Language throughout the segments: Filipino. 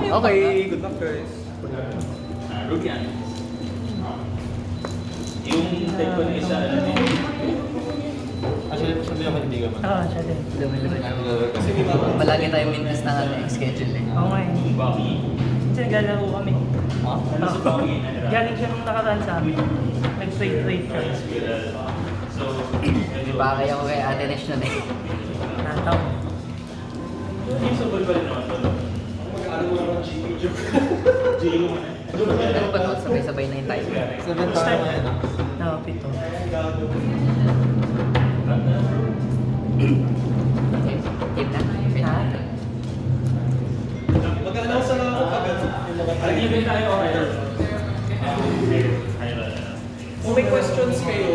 Okay. Good luck, guys. Rubian. Yung type ko na isa, Actually, sabi naman hindi ka man. Oo, siya din. Kasi palagi tayo mintis na schedule eh. Oo nga eh. yung Bobby. Kasi naglalaro kami. Ano si Bobby? Galing siya nung nakaraan sa amin. Nag-trade siya. So, Bakay ako kay Ate Nesh nun eh. Nataw. yung sa ball naman to. Mag-aaral mo naman GP joke. Ano ba ito? Sabay-sabay na yung time. 7 tayo ngayon ah. Oo, pito. Okay. Game na? Ha? Mag-announce na lang ako pag yung mga time. Even tayo okay. Kung may questions kayo,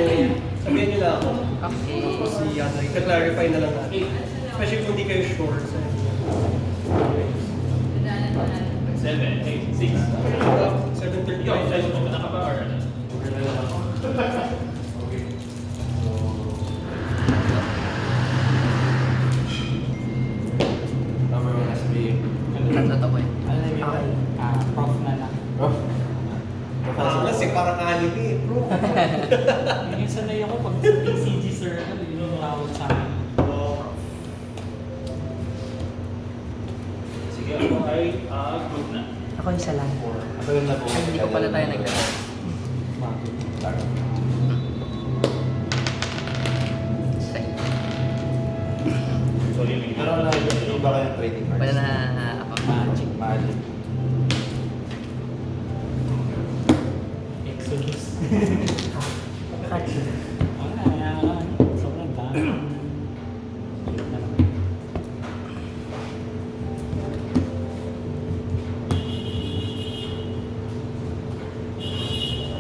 sabihin nyo lang ako. Okay. Tapos i-clarify na lang natin. Especially kung hindi kayo sure. 7, 8, 6. 7:30. Ikaw, size mo na ka ba or ano? Number 1 has to be... Tatlo to ko eh. Ano na yun? Prof na lang. Oh. Kasi parang anime eh, bro. Yun yung sanay ako pag sa PCG sir, ano yun yung tawag sa akin. Sige, ako ay group na. Ako isa lang. Ako yun na po. Ay, hindi ko pala tayo nagdala. Sige. So, yung Pero na yung iba kayong trading cards? Wala na ako. Magic. Magic. Exodus. Cut. Wala, sobrang dami.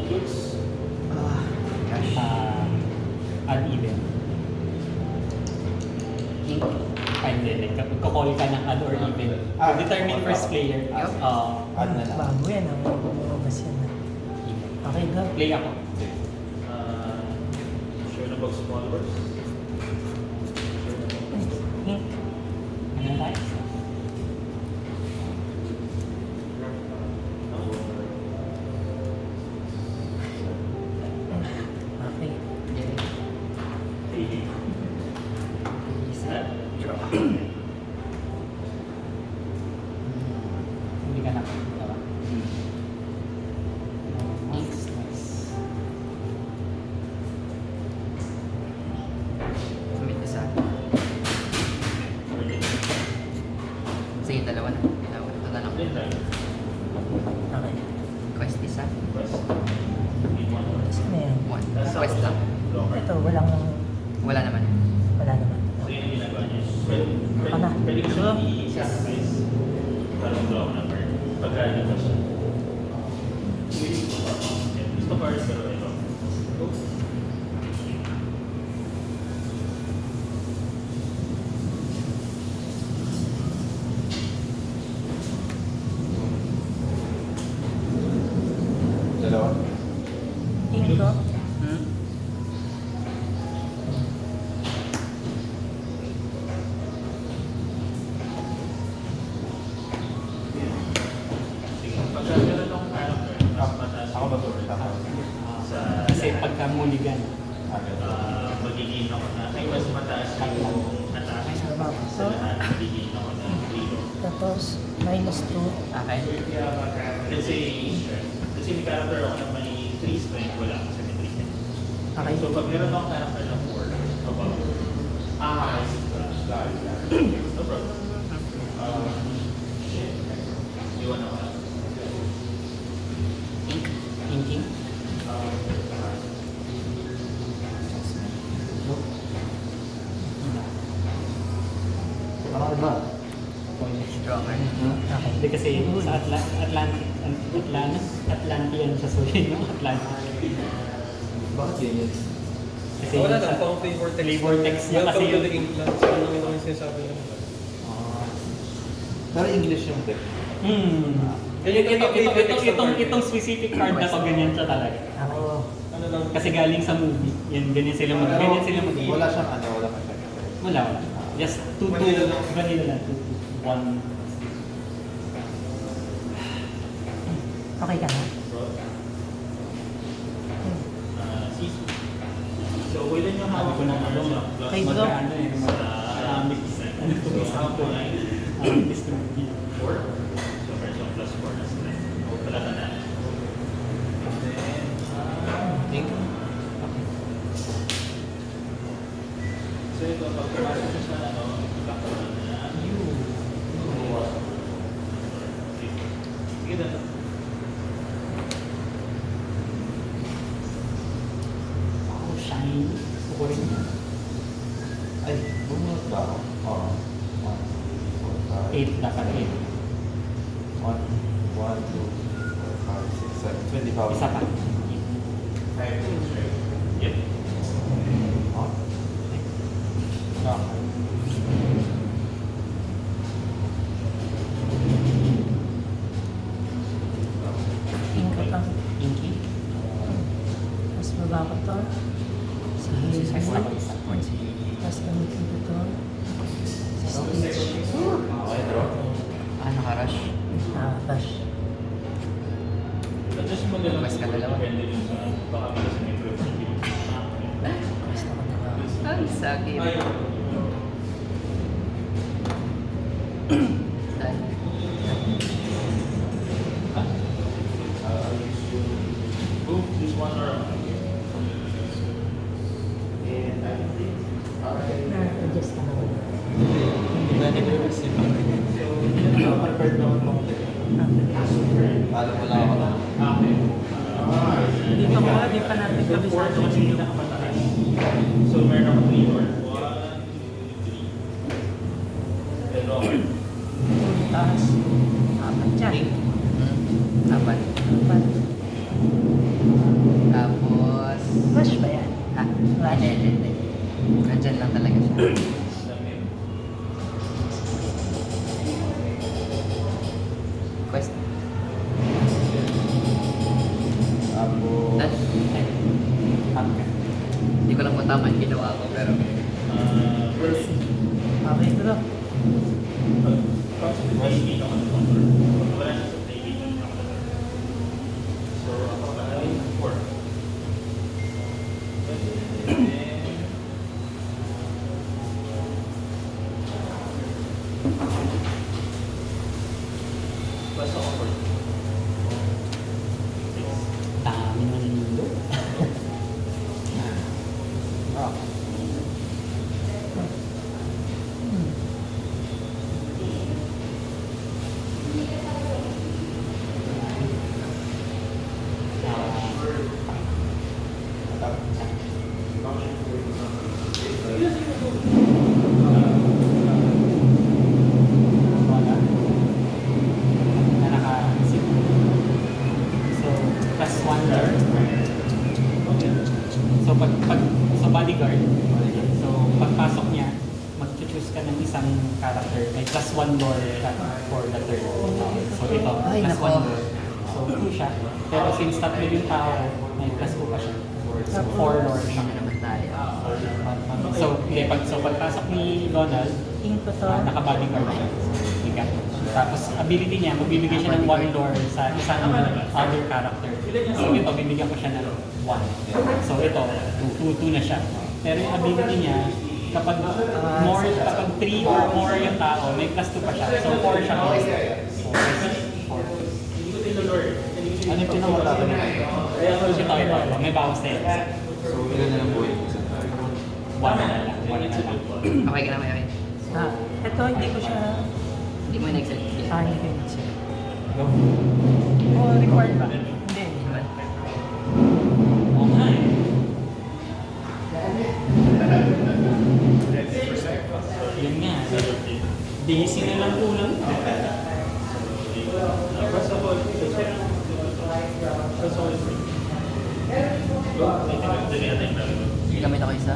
Gosh. Uneven. Ink. Ay, hindi. Nagkakall ka ng odd or even. Determine first player. Yup. Add na lang. Bago yan. Lumabas yan. Okay, go. Play ako. Share na box followers. Ink. Ano tayo? Okay. Easy. Draw. Hindi ka nakakita ba? Nice, nice. Submit isa. Sige, dalawa na. Dalawa. Ito na lang. Okay. Quest isa. Saan na yan? One. Quest lang. Ito, walang... Wala naman. Wala naman. So, yun yung ginagawa niya. Ako na. Pwede ko siya i-sacrifice. Parang draw ko number. Pagka ko siya. Gusto ko rin pero ito. Dalawa. Ink ko. Hmm? Sige, pagka meron akong character, mas mataas Ako ba ito? Ako. Kasi pagka mulligan, magiging ako na, ay mas mataas yung attack. Sa lahat, magiging ako na 0. Tapos, minus 2. Okay. Let's say may character ako na may 3 strength, wala kasi may 3 strength. Okay. So pag meron akong character na 4, above. No problem. Iwan ako lang. Ink. thinking. Ano ba? Stronger. Okay. Hindi kasi sa Atlantean siya, so yun yung Atlantic. Bakit yun yun? Kasi Wala yung lang, sa- pang flavor text. flavor text niya kasi Welcome to yun. the ink lang. So, ano yung sinasabi niya? Pero English yung deck. Itong specific card na to, ganyan siya talaga. Okay. Ano lang? Kasi galing sa movie, yan, ganyan sila mag Wala siyang ano, wala kang check. Wala. Just 2 Vanilla lang. vanilla lang. 2 1. Okay ka na? Sisu. So, ilan yung hawak ko ng ano? Kay Bro. Magkano eh, maraming ano ito sa ako ay distribute. 4. So, meron siyang plus 4 na sila. O, pala ka na. Then, so, ito, pag pumasok siya sa ano, background na sige na. Ako, shiny. Gusto ko rin yan. Ay, bumunod ba ako? Oo. 8 dapat 8. 1, 2, 4, 5, 6, 7, 20,000. Isa pa. Yep. Oh. Okay. Pink ko to. Inky. Mas baba ko to. Sa Size na ko Hazel. isa. Tapos gamitin ko to. Sa Stitch. Okay, draw. Ah, naka-rush. Bash. So, just magalang Mas ka dalawa. depende din sa baka kasi may prefer din. Gusto ko na. Ay, sakit. Move this one around. Na-adjust ka na. Pwede ko yung receive. So, prepared naman mo. Alam mo lang ako na. Dito ko, di pa natin kabisado kasi yung So, meron ako 3 or 1, 2, 3. Then, Robert. taas. Apat dyan. Apat. Apat. Tapos... Bash ba yan? Ah, Rush? hindi. Nandyan lang talaga siya. Quest. Tapos, Dash. Hindi ko lang kung tama yung ginawa ko, pero... We'll see. Okay, bro. So, ako ay 4. Basta ako 4. Dami na nilo. ah, Wala. Na naka-sip. So, plus 1 there. So, so bodyguard. So, pagpasok niya, mag-choose ka ng isang character. May plus 1 door ka for the third. So, ito, Ay, plus nako. 1 door. So, 2 siya. Pero since tatlo yung tao, may plus 2 pa siya. So, 4 door siya. Kami naman tayo. So, hindi, pagpasok ni Donald, King ko to. naka-bodyguard siya. Ika. Tapos, ability niya, magbibigay siya ng 1 door sa isang other character. So, ito, bibigyan ko siya ng 1. So, ito, 2 na siya. Pero yung ability niya, kapag 3 or more yung tao, may plus 2 pa siya. So, 4 siya. So, 4. Hindi ko tinulor. ano yung pinamatakan nila? So, ito, may bawas na yun. So, ilan na lang po yun? 1 na lang. 1 na lang. Okay ka na, may okay. Ah, ito, hindi ko siya... Hindi mo in-excel. Hindi ko yun siya. Go. Oh, required ba? Hindi. Diba? Oo nga eh. Yun nga. Daisy na lang kulang. First of all, Gamit ako isa.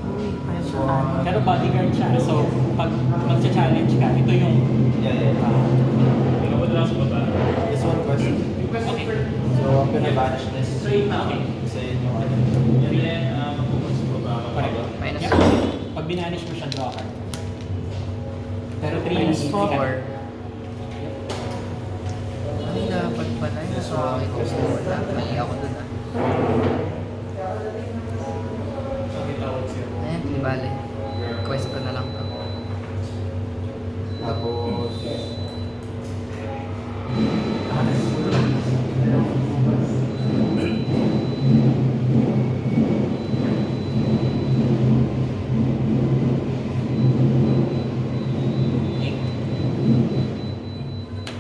Uy, kaya siya ano. Pero bodyguard siya. So, pag magcha-challenge ka, ito yung... Yeah. ikaw ba lang sa baba? This one question. Okay. So, I'm gonna banish this. Straight na, okay. Sa inyo, ano? And then, mapupunta sa baba. Correct. Minus Yeah. Pag binanish mo siya, draw card. Pero 3 Minus hindi four. ka. pala yun. So, ito wala. Mali ako dun ah. Ayan, di bale. Quest ko na lang to. Tapos...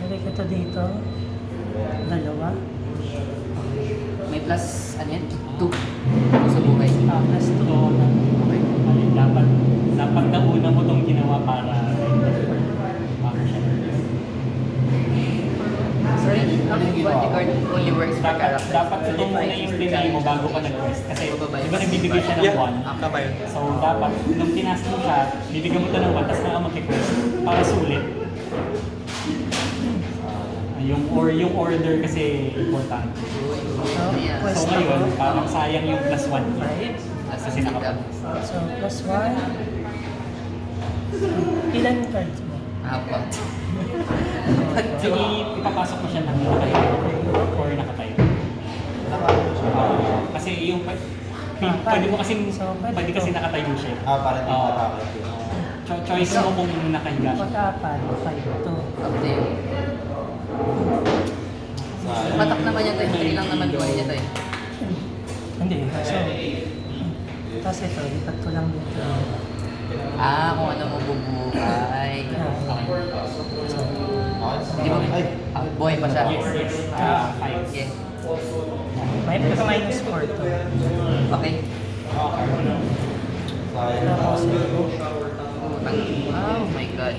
Nalagay ko to dito. Dalawa. May plus, ano yan? 2 sa buhay. Plus So, 2. Okay. dapat nauna mo itong ginawa para siya. Sorry, ang body card only works for characters. Dapat ito muna yung pinay mo bago ka nag-quest. Kasi di ba nagbibigay siya ng 1? Tama yun. So dapat, nung tinask mo siya, bibigyan mo ito ng 1, tapos na mag-request para sulit. Yung order kasi important. So, Ayan. So quest ngayon, ako. parang sayang yung plus 1 niya. 5. Kasi nakapag. So, plus 1. Ilan cards mo? Apat. Sige, ipapasok mo siya ng nakayo or nakatayo. Kasi yung pwede mo kasi pwede kasi nakatayo siya. parang hindi matakot yun. Choice mo kung nakahiga siya. Pag-apat, 5 to. Up to you. Patak naman yan tayo. 3 lang naman buhay niya tayo. Hindi. So, tapos ito, ipat ko lang dito. Ah, kung ano mo bubuhay. Di ba? Buhay pa siya. Yes. 5. Yes. May minus 4 to. Okay. Tapos ito. Oh my god.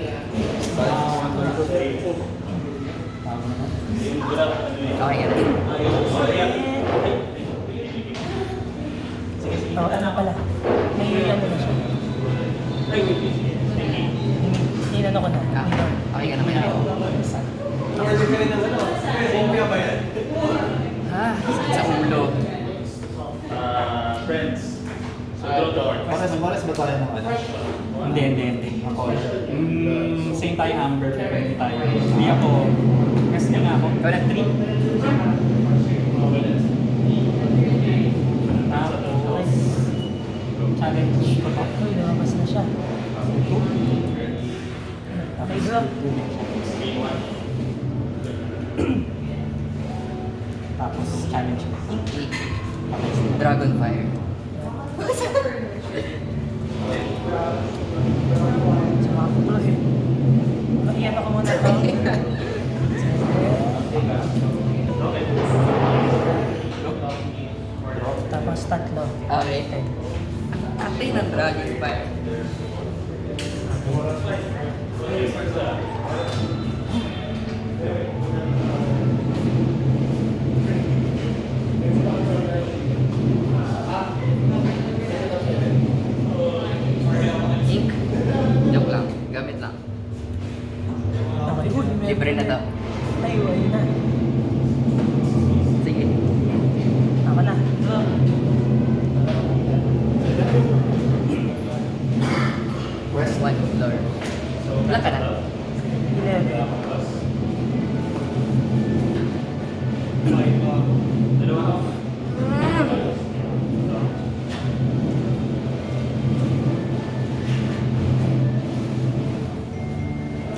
Okay yan. Oh, ano pala? May ano na siya. Inano ko na. Ah, okay ka naman yan. Order ka rin ng ano? Kumpya ba yan? Ah, sakit sa ulo. Friends. So, draw the order. Pares ba tayo ng ano? Hindi. Same tayo Amber, pero hindi tayo. Hindi ako. Kasi nga ako. Ikaw na 3. Tapos, challenge ko to. Uy, lumabas na siya. Okay, go. Tapos, challenge ko. Dragonfire. Sumakot eh. Iyan ako muna to. Tapos tatlo. Okay. Atay ng Dragonfire. Ink. Joke lang. Gamit lang. Okay. Uy, Libre na to. Ay, ayun na. Sige. Ako na. Go. West? 1 floor. Wala ka na. 11.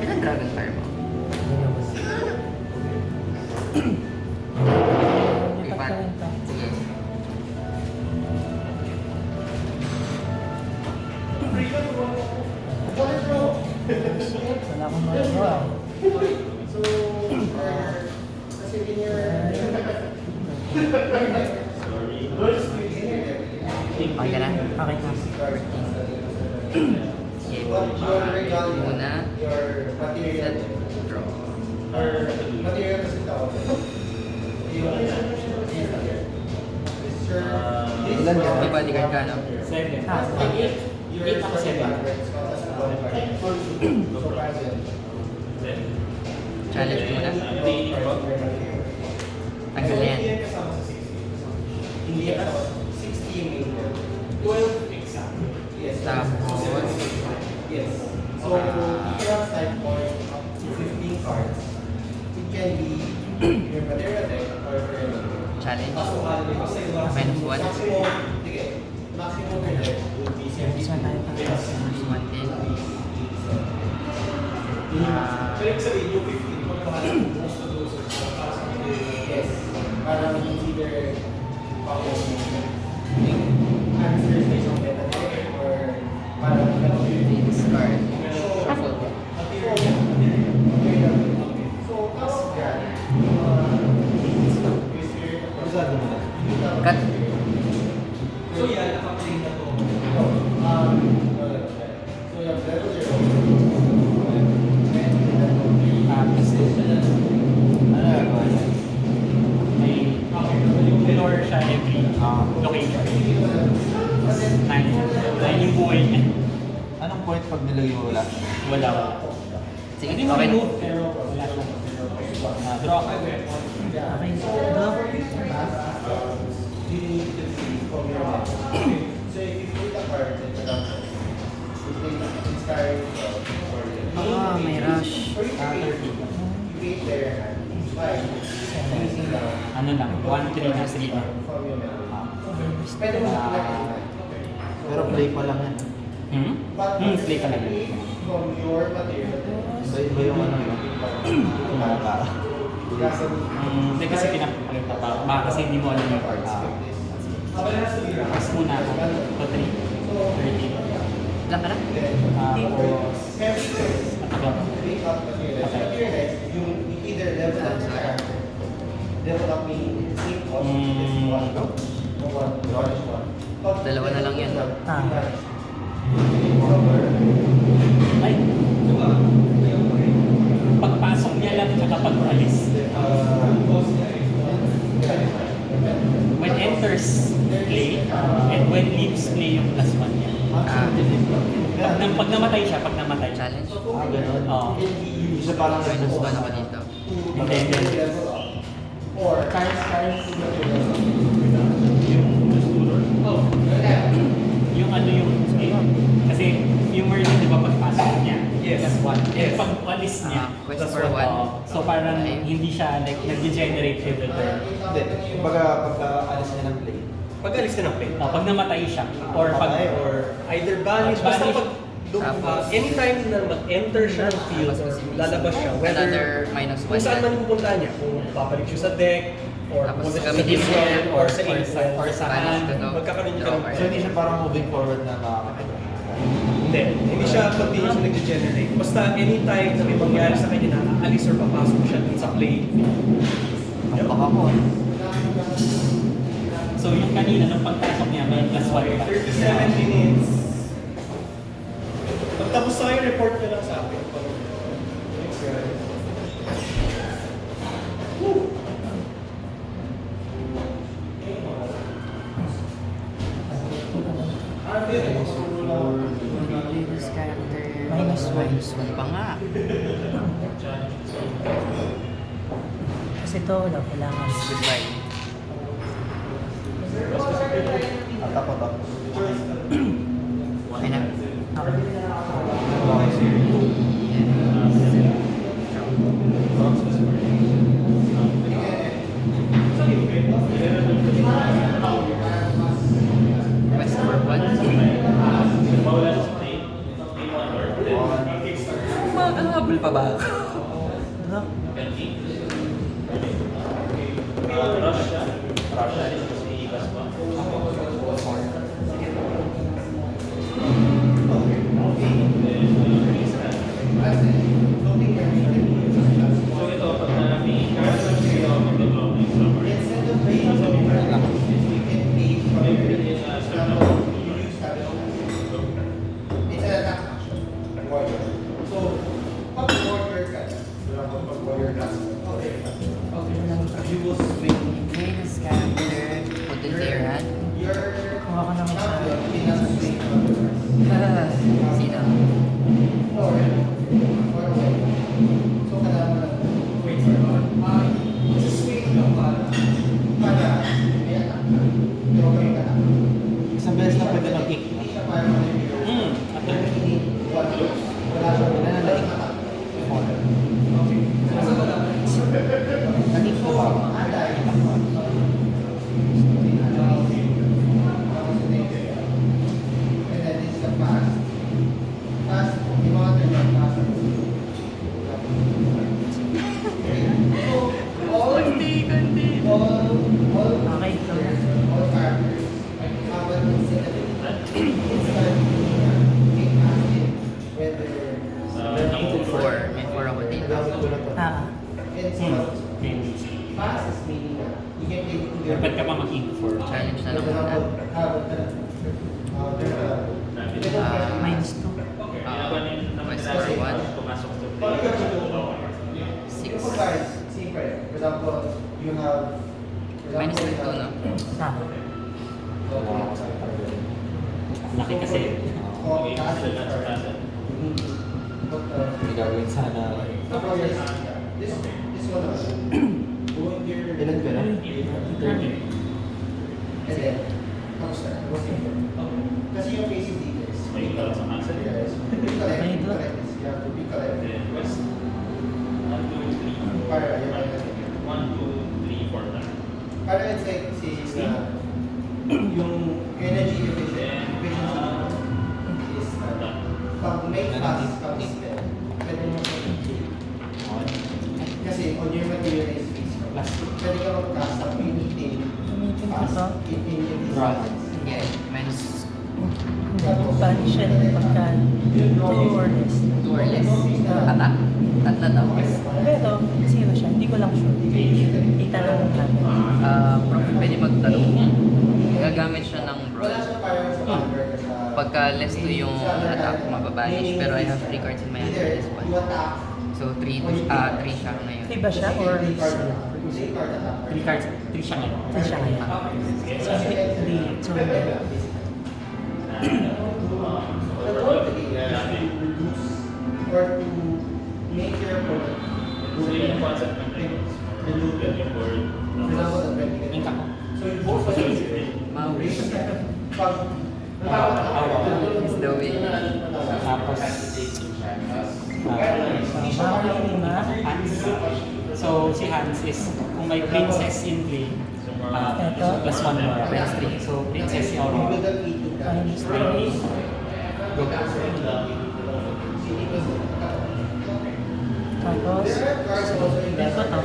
Ilan Dragonfire mo? Lipat ko rin to. Sige. Wala akong magawa. Okay ka na? Okay na. Sige. Muna. Set. Draw. Ilan yun? May bodyguard ka, no? 7. Ah, 8 ako 7. Challenge muna. Tanggal na yan. Tapos, So, you cannot type for 15 cards. It can be Challenge. -1. Minus 1 tayo pa. -1 din. Discard. Shuffle. Cut. Tapos, Ano gagawa niya? may lore siya every location. Nine yung buhay niya. Anong point pag nilagay mo wala? Wala. Sige, Hindi mo okay. remove, pero wala siya. Draw ka. Okay. Draw. May rush. 30. Ano lang, 1-3 na 3 na. Pero play pa lang yan. Play ka lang. Iba yung ano yun. Kumaka. Hindi kasi pinapakita pa. Baka kasi hindi mo alam yung cards. Pass muna ako. To 3. 30. Ilan ka na? Tapos, atabang. Dalawa na lang yan. Ay! Pagpasok niya lang tsaka pag-alis. When enters, play. And when leaves, play yung +1 niya. Pag namatay siya, pag namatay. Challenge. Ganun. Oo. Isa parang -1 ako dito. Hindi. Yung ano yung kasi yung merge di ba pagpasok niya +1 Yes. pag alis niya Quest for 1. so parang hindi siya like nag-generate every turn. Hindi. Kumbaga pagka alis niya ng play. Pag-alis ka ng play. Pag namatay siya or pag Or either banish, basta Banish. pag anytime na mag-enter siya ng field or lalabas siya, Another whether -1 kung saan man yan. pupunta niya, kung babalik siya sa deck, or Tapos pupunta siya sa gamitin mo discard, yan, or sa or sa- input, or sa Banish hand. ko to. magkakaroon ka Draw ng card. So hindi siya parang moving forward na makakatagal. Hindi siya continuous na nag-generate. Basta anytime na may mangyari sa kanya na aalis or papasok siya dun sa play. Ang baka mo. so yung kanina nung pagpasok niya may +1 pa 37 minutes. Pagtapos sa kayo, report nyo lang sa akin. This character. -1. -1 pa nga. Kasi ito, wala. Kailangan. Goodbye. Atak. Okay na. Okay, sige. Quest for 1. Makahabol pa ba? Draw. Rush siya. Kasi ikas ba? So ito, pag may cards, ito mag-draw ng summer. Okay, this character. Put in their hand. Kuha ka naman sa... Sino? Isang beses na pwede mag-kick. Wala na like 4. Nag-kick ng 4. May 4 ako dito. Ah, Dapat ka pa mag-ink for. Challenge na lang muna. -2. My score 1. Pumasok sa play. 6. For example, you have Minus 2, no? Tama. Laki kasi. Okay, sila sa kasa. May gagawin sana. This one naman. Ilan ka na? And then, tapos na. Kasi yung facing details. May ikaw sa kasa. You have to be correct. Then, west. 1, 2, 3. Para, 1, 2, 3, 4 na. para it's like, yung energy efficiency is pag may fast comes spell, pwede mo kasi on your materialized face, pwede ka mag-cast up anything Gamitin ko fast to. in these Yeah. lines. Minus Bali siya pagka 2 or less. 2 or less. Attack. Tatlo daw. Pero, 0 siya. Hindi ko lang sure. Itanong mo namin. Pwede magtanong. Gagamit siya ng Wala brawl. siya parang sa convert sa Pagka less 2 yung attack, mababanish. Pero I have 3 cards in my hand for either this one. you attack, So 3 siya ngayon. Iba siya or play card attack. 3 cards, 3 siya ngayon. isa siya ngayon? So, hindi. So, The goal of the game is to reduce or to make your opponent So, yung concept ng play is dilute it. yung board. For example, the vertical. Ink ako. So you both of you Maui. pag Is the way. Tapos, bawal 5. Hans. So, si Hans is, kung may princess in play, Ito. plus 1 more. Plus 3. So, princess si Aurora. Minus 3. Tapos, ito to.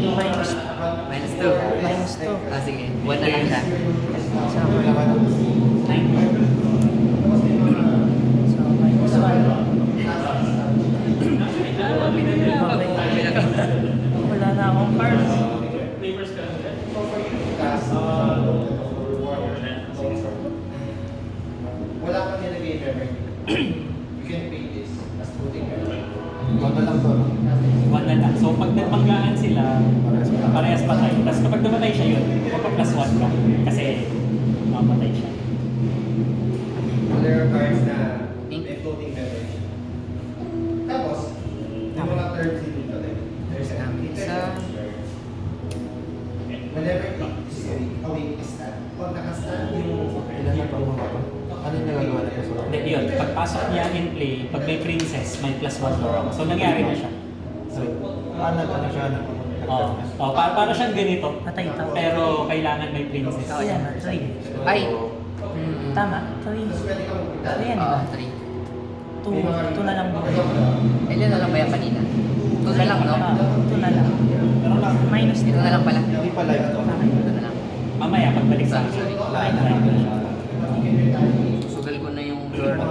Minus Minus 2. Minus 2. Sige. 1 na lang siya. So, minus 1. Wala na akong cards. Flavors ka. wala kang nilagay memory. You can pay this as floating memory. One na lang. So, pag nagmanggaan sila, parehas patay. Tapos kapag namatay siya yun, magpa-plus 1 ka. Kasi, mamatay siya. So there are cards na may floating memory. Tapos, yung mga terms dito, like, there's an Isa. whenever it is awake is stand. Pag naka-stand yung Ano yung nagagawa na sa Hindi, yun. Pagpasok niya in play, pag may princess, may plus 1 more ako. So, nangyari na siya. So, paano siya? Para siyang ganito. Patay ito. Pero kailangan may princess. Ayan, 3. Ay! Tama, 3. Ayan, di ba? 3. 2 na lang ba? Ilan na lang ba yan kanina? 2 na lang, no? 2 na lang. Pero lang, Minus Ito na lang pala. hindi pa live to. Ito na lang. Mamaya, pagbalik sa Sorry. Susugal ko na yung door na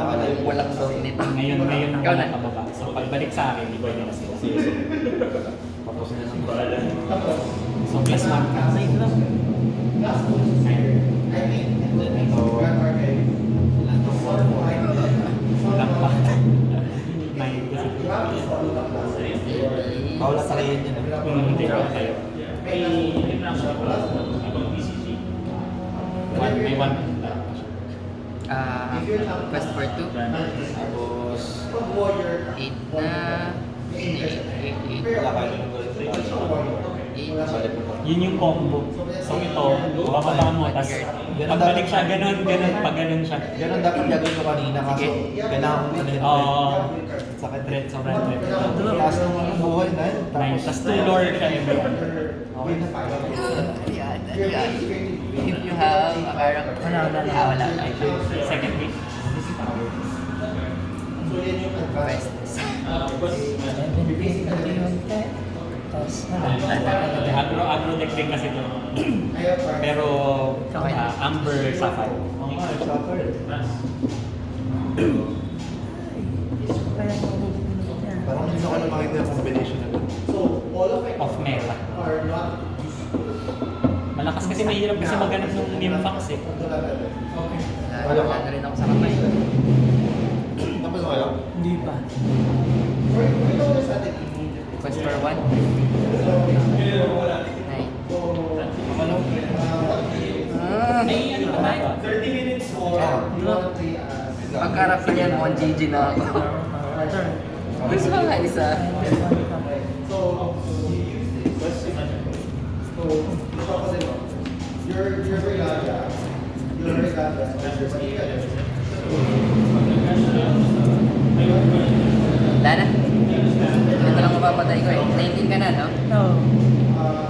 walang door nito. Ngayon ang Ikaw na. pababa. So, pagbalik sa akin, di ba yun na sila. Tapos na lang. So, plus 1 ka. Save lang. Lang pa. May kasi. Bawal sa kayo yun. Hindi ka tayo. May lang siya ibang PCG. May 1. Quest for 2. Tapos, 8 na. 8. wala kayo yung gold. 8. Balik mo. Yun yung combo. So, ito, bababa mo. Tapos, pagbalik siya, ganun, pag ganun siya. Ganun dapat gagawin ko kanina kaso kailangan ko ano yun. Oo. Sakit Red, sobrang red. Taas ng buhay na yun. Nice. Tapos 2 lore siya every one. Okay na. Ayan. If you have a character. Wala. Second week. Quest. 17 pati yung te. Tapos, Agro deck din kasi to. Pero, Amber Sapphire. Soccer. Plus. Kaya yung yan. Parang hindi ko alam makita yung combination na gano'n. So, all of it Off meta. are not Malakas kasi mahirap kasi maghanap ng Nymphax eh. Wala na rin ako sa kamay. Tapos mo alam? Hindi pa. we notice that it Quest for 1. 9. Ay, ano ba tayo? 30 minutes for... you want to play as Pag-character yan, 1 GG na ako. Gusto mo nga isa? so you're regardless Wala na. Ito lang mapapatay ko eh. 19 ka na, no? No.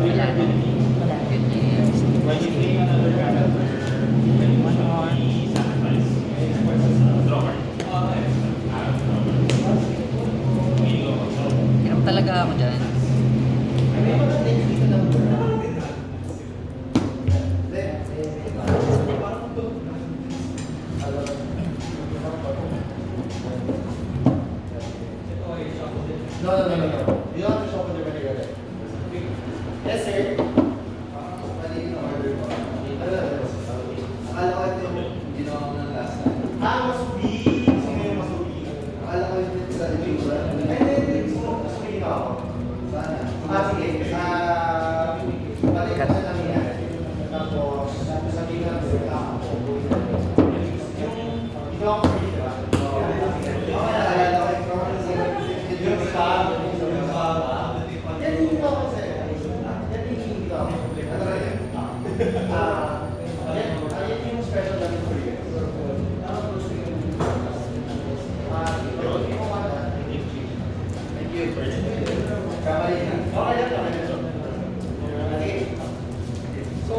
Wala na. Wala. Good news. When you play another character, you sacrifice draw card. Hirap talaga ako dyan. No. You don't have to shop with your money. Yes, sir. Mali yung order mo. Akala ko ito yung ginawa ko ng last time. Masubi! Sino yung masubi? Akala ko yung sa itsura. Hindi. Masubi ka ako. Sana. Sige. Balik ko sa namin yan. Tapos, sabi nga, ako. Yung ginawa ko rin, diba? Naalala ko yung fab. Yan yung ginawa ko sa'yo. Yan yung ginawa ko. Ano rin yan? Yan yung special namin for you. Thank you. Kamali na. Okay lang. Okay. So,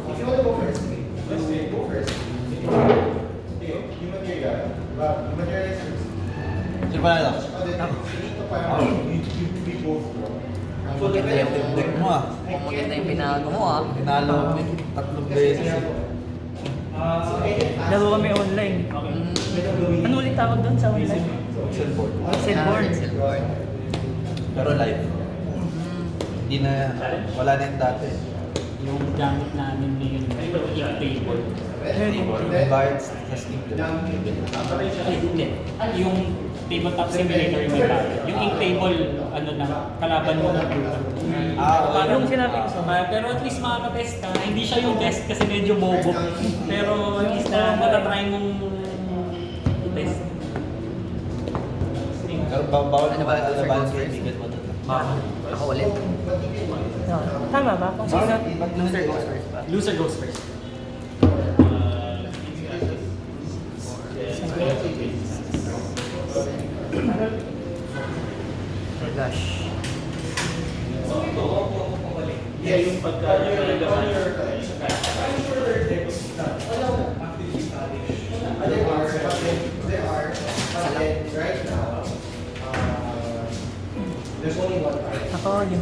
if you want to go first, go first. Yung material. Yung material is first. Sino ba na lang? Dito pa yung we both draw. Maganda yung Deck mo ah. maganda yung pinago mo ah. Tinalo ko yung 3 beses. Laro kami online. Ano ulit tawag doon sa online? Excel board. Pixelboard. Pixelboard. Pero live. Hindi na, wala na yung dati. Yung gamit namin ngayon, yung table. May cards sa Steam. Ay, hindi. Yung tabletop simulator yung may bayad. Yung ink table, ano lang, kalaban mo ng computer. Yung sinabi ko sa Pero at least makakatest ka. Hindi siya yung best kasi medyo bobo. Pero at least na matatry mong test. Pero bawal Ano mo ba? ba Loser alaban goes sa first. kaibigan mo? Ako ulit. No. Tama ba? Kung sino? Loser goes first ba? Loser goes first. Gosh. Yeah, yung pagka Right now, there's only one card. Ako, 5.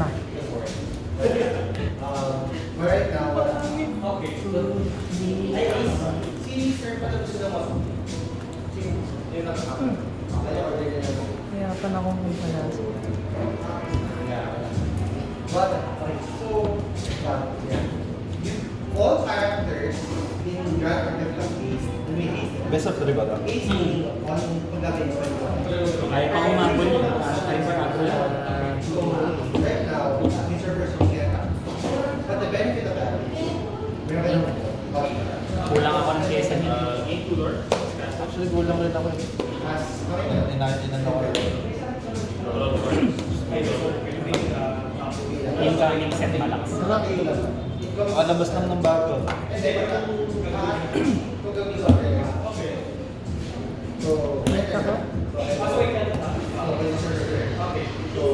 Right now, okay. Si sir pala gusto na mo. Yun ang kaya order niya na. Kaya pa na kung wala. But, so, all characters in Grand Theft Auto Ace, may Ace. Best of 3 ba ito? Ace meaning one paggamit sa Kaya pa umabol yun. Kaya pa umabol. So, right now, these servers will get up. But the benefit of that, meron ka naman. Kulang ako ng pyesa niya. game tutor. Actually, kulang rin ako. Mas, Inano ko rin. Yung gaming set malakas. Alabas lang ng bago. So, right Ako? So,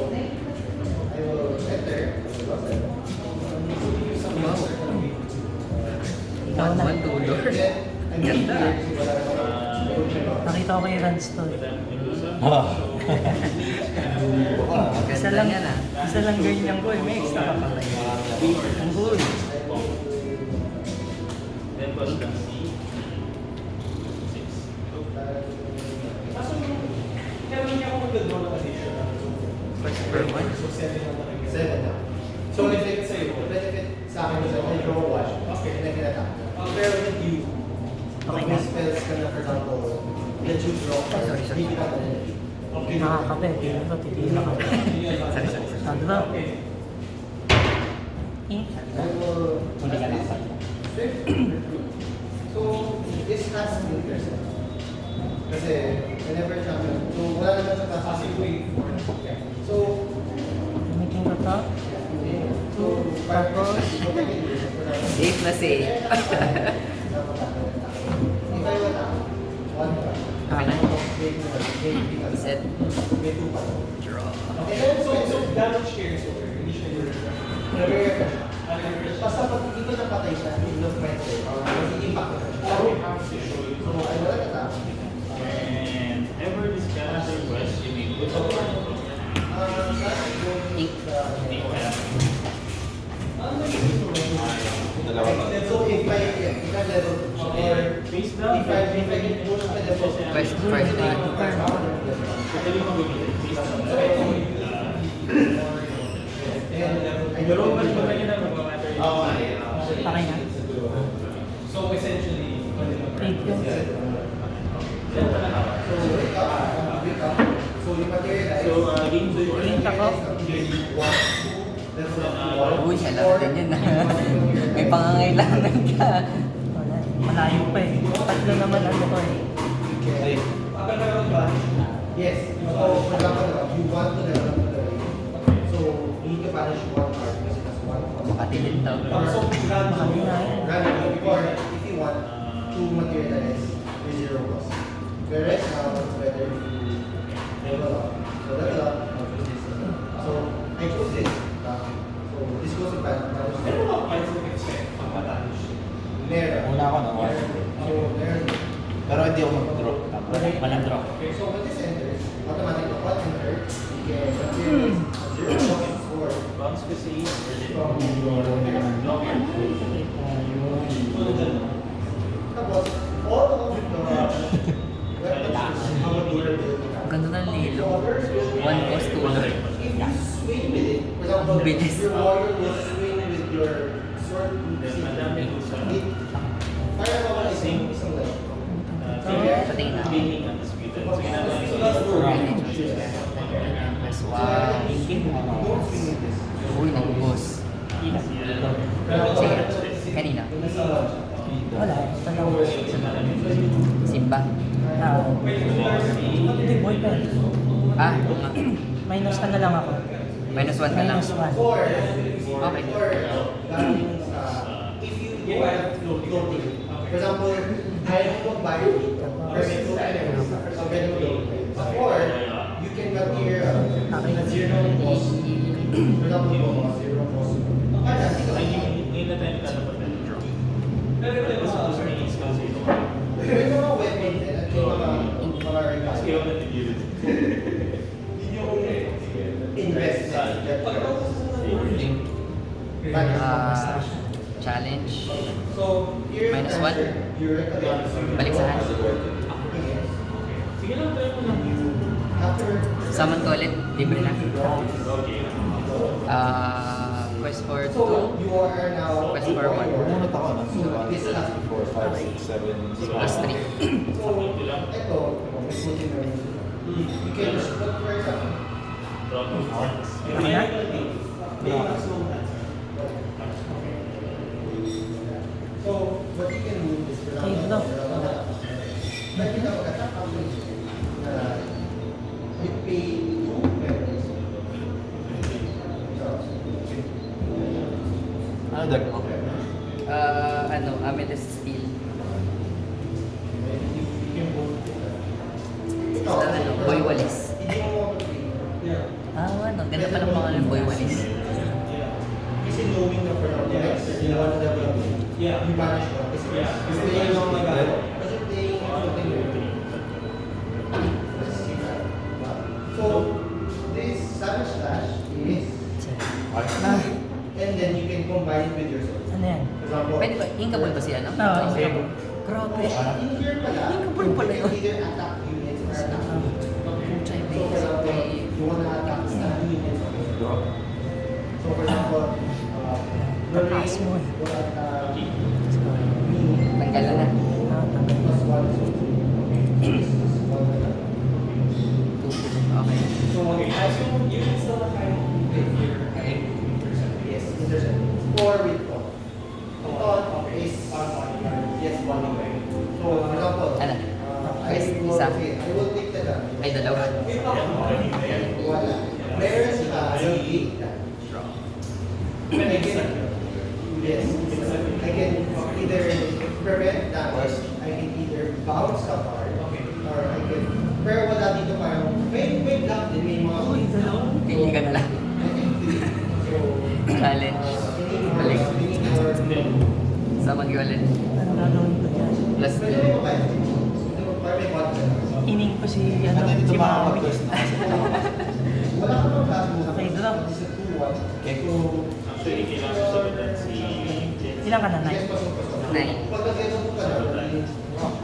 I will enter. Ikaw na. One dollar. Ang ganda. Nakita ko kay Rans to. Ah. Isa Ganda lang, yan ah. isa lang ganyan ko eh. May extra ka pa rin. Ang cool. Then was the C. per one? So 7 lang talaga. 7 na. So if it's benefit sa akin is I draw watch, and then attack. Pero with you, Pag Okay may na. spells ka na, for example, let you draw cards, hindi ka na. okay. Nakakape, hindi ko titila ka. Sorry, sorry, sorry. Ah, diba? Okay. Eh, I will Hindi ka lang. So, this has interest. Kasi, whenever champion, so wala naman sa taas. So, gamitin ko to. so, Tapos, Safe na safe. If I went out, one card. Okay na. Set. Set. May 2 pa. Draw. And then, So damage carries over. Hindi siya yung basta pag hindi ko napatay siya, hindi ko pwede. Magiging back na siya. So we have to show you. So, I wala na tao. And ever this character quest, you may put up Ink. Dalawa na. So, if I level, or face down. if I can push my level, Quest first aid. Pwede mo gamitin. Face down. Pero mas maganda na mag-matter yun. okay na. So essentially, Thank you. so you materialize. So, game 2. Link ako. Uy, alam din yan. May pangangailangan ka. Wala, malayo pa eh. Tatlo naman ano ko eh. Ay, Yes. So, for example, you want to develop the way. So, you need to banish one card because it has one cost. Makatilid to. So, Randomly, or if you want to materialize with 0 cost. Whereas now, it's better if you level up. So, level up, I'll choose this. So, I choose this. So, this goes to banish. meron mga cards na expect pag matalish. Meron. una ako na one. So, meron. Pero hindi ako mag-draw. Walang draw. Okay, so when this enters, automatically what enter, you can materialize 0 cost or Bounce kasi from your Tapos, all of the weapons how durable. Ang ganda ng lilo. One cost, two lord. If you swing with it, for example, Bilis. your warrior will swing with your sword. madami ko sa Para mawala isang life. Patingin na. being undisputed. So, ginagawa So ko. that's the Quest, wow. Don't swing with this. Uy, nag-boss. Sige, kanina. Wala, ito lang. Simba. Ah, hindi, boy pa. Ah, oo nga. Minus ka na lang ako. Minus 1 ka lang. Minus 1. Or, Okay. or, galing sa, if you have floating, for example, ayaw mo mag-buy dito, or may floating, so pwede mo floating. Or, you can material na zero cost, for example, zero cost. Kaya, hindi ka Ay, mag-buy. ngayon na tayo nagkatapat ng draw. Pero suppose may is kasi ito. May mga weapon din, at may mga regards. Kaya wala tigil. Investment. Ah, challenge. So, here, Minus one. You're Balik sa hand. Sige lang, try mo lang. After, Summon ko ulit. Libre na. Okay. Quest for so 2. you are now. Quest for 1. Pumunot ako ng So, this last 4, 5, 6, 7, Plus 3. So, ito, may putin na rin. You can just put, for example, Draw to cards. Ano na? so, what you can do is, for Ay, example, ito. pwede ka mag-attack actually, na you pay 2 memories. Ano deck mo? Amethyst Steel. Ito, Boy Walis. hindi mo mapapay. Ano, ganda pa ng pangalan, Boy Walis. Kasi knowing na for example, next, you want to develop, you manage one. Kasi playing lang mag-ano. Kasi playing something new. So, this Savage Slash is, and then you can combine it with your sword. Ano yan? For example, Pwede ba? Inkable ba siya, no? Oo, inkable. Grabe. in here pala, Inkable pala you yun. can either attack units or attack units. Puchay, So, for example, you want to attack stun units I will take the damage. Ay, dalawa. Wala. Meron ka, eight damage. I can, yes, I can either prevent damage, I can either bounce the card, or I can, pero wala dito parang, may block din, may mga, Pili ka na lang. so, Challenge. Balik. Sa mag-wallet. Ano gagawin ko dyan? Plus pwede 2. mo ba? Para may button. Ining ko si, ano, Dito si Mami. makakapag-guess na kasi Wala ka bang bago? Okay, drop. This is 2-1. Okay. So, Actually, kailangan ko sabihin si Jens. Ilan ka na, Nay? yes, pasok. 9. Pag nag-get mo ka na,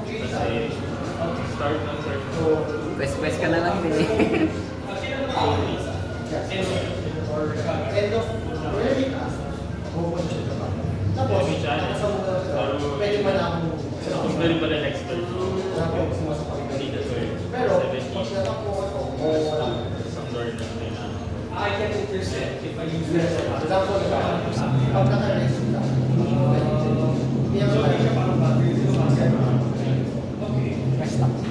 three Kasi sides. start ng third So, Quest ka na lang din eh. end of very fast. Pupunta siya sa back. Tapos, May challenge. nakasama na siya. Pwede ba na akong Tapos na rin pala next turn. Tapos, sumasakay ka. Hindi na third. Pero, pag natakbo ko ito, wala. Isang door na kailangan. I can intercept if I use Yes, this. for example, pag naka-raise ka, hindi mo pwede. Hindi ako So, siya parang battery. Okay. Press stop. 1,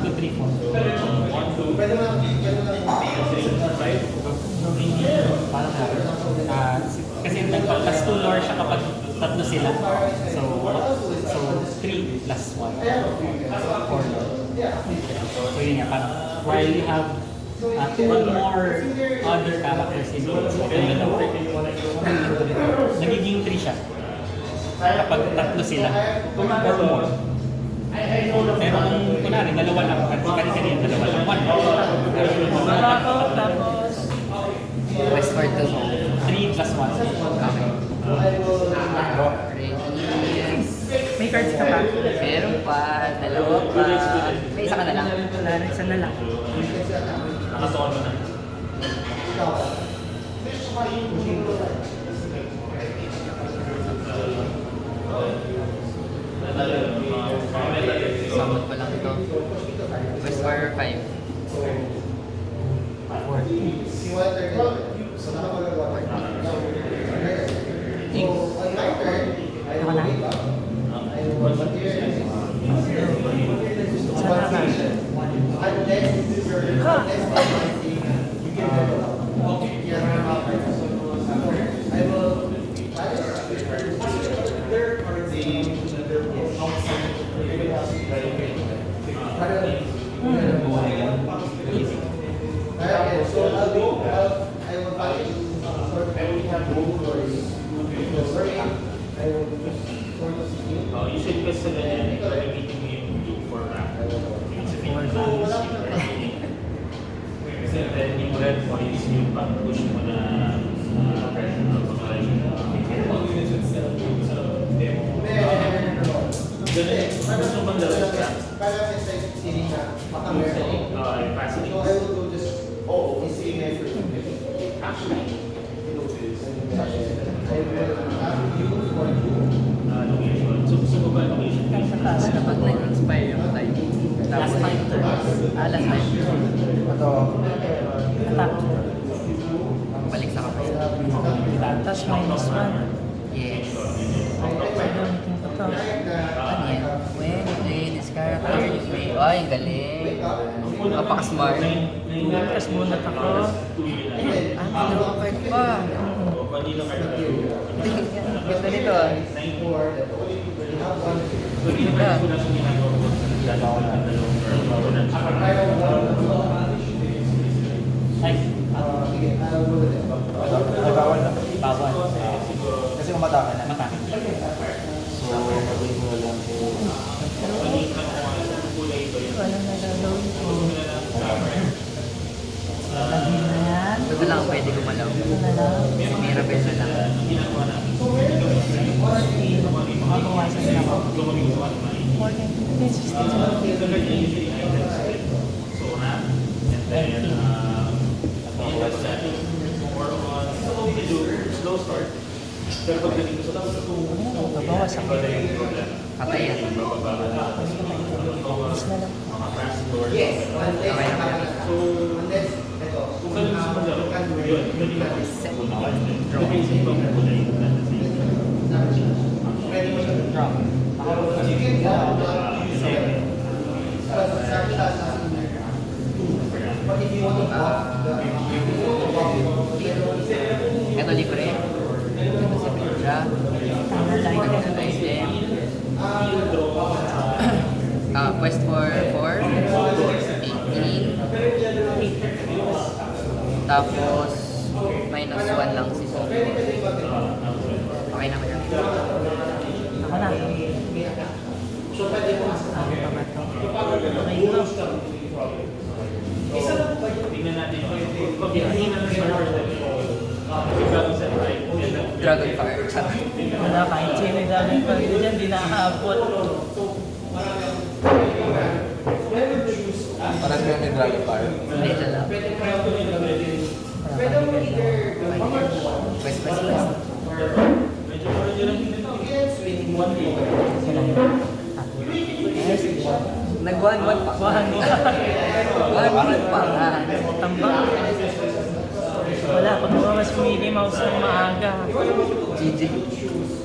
2, 3, 4. Pwede mo lang, Parang kasi nagpa-plus 2 lore siya kapag tatlo sila. So 3 plus 1. 4 lore. So yun nga, parang while you have 2 more other characters in place, yung dalawa, nagiging 3 siya. Kapag tatlo sila, or more. Pero kung kunwari, dalawa lang, at kanina dalawa lang, 1. Pero kung Wala ko, tapos, Quest for 2. 3 plus 1. Okay. Ready? Yes. may cards ka pa? Meron pa. Dalawa pa. May isa ka na lang. Wala rin, isa na lang. Nakasukan mo na. Samot pa lang ito. Quest for 5. si Walter, so nakapagawa. So, on my turn, I will wake up. I will volunteer. Sana na. Unless you're, unless you can level up. Yeah, I will, Alright, so I will buy I will sort of see. Usually kasi sa ganyan, gagamitin mo yung for wrap. Yung sabihin mo kasi then yung red points yung pang-push mo na gusto mo bang laro siya? Parang it's like sitting na makamera. Fascinating. So I will do this. Oh, it's sitting there for actually. I will have you for you. Location. So gusto mo ba location? Sa taas. Kapag nag-expire yung time. Last 5 turns. Last 5. Ito, Attack. Balik sa kapay. Tapos minus 1. Yes. Gagamitin ko to. Ano yan? When you play this character, you may... Ay, ang galing. Napaka-smart. Tapos bunot ako. Ah, dalawang card pa. Vanilla card. Ganda nito ah. Ganda. Ay, ay bawal na. bawal. Kasi umatake na. Matake. So, gagawin mo na lang po. Ano na gagawin ko? Lagyan na yan. Ito na lang pwede gumalaw. Ito na lang. Si Mirabel na lang. Makawasan na ako. 14, 15, 16, 17. Slow start. Pero pagdating ko sa tapos Babawas ako. Patay yan. Tapos na lang. Yes, unless So, unless ito. kung saan gusto mo laro, yun. Pwede natin. Set. Pwede mo siya kulay. Pwede mo siya Drop. You can go. Seven. Sa Ito libre. Ito si Pedra. Ito si Item. Quest for 4. 18. Tapos, minus 1 lang si Sophie. Okay na ba yan? Ako na. Sabi pa ba ito? Okay, go. Tingnan natin. Pag hindi na siya kasi bago sa right, yan ang Dragonfire. Wala kahit sino yung dami pa rin dyan, di nakaabot. Parang kami may Dragon Fire. Hindi ito lang. Quest, quest, quest. Nag-1-1 pa. One pa nga. Tambak. Wala, pag bumamas Minnie Mouse ng maaga. GG.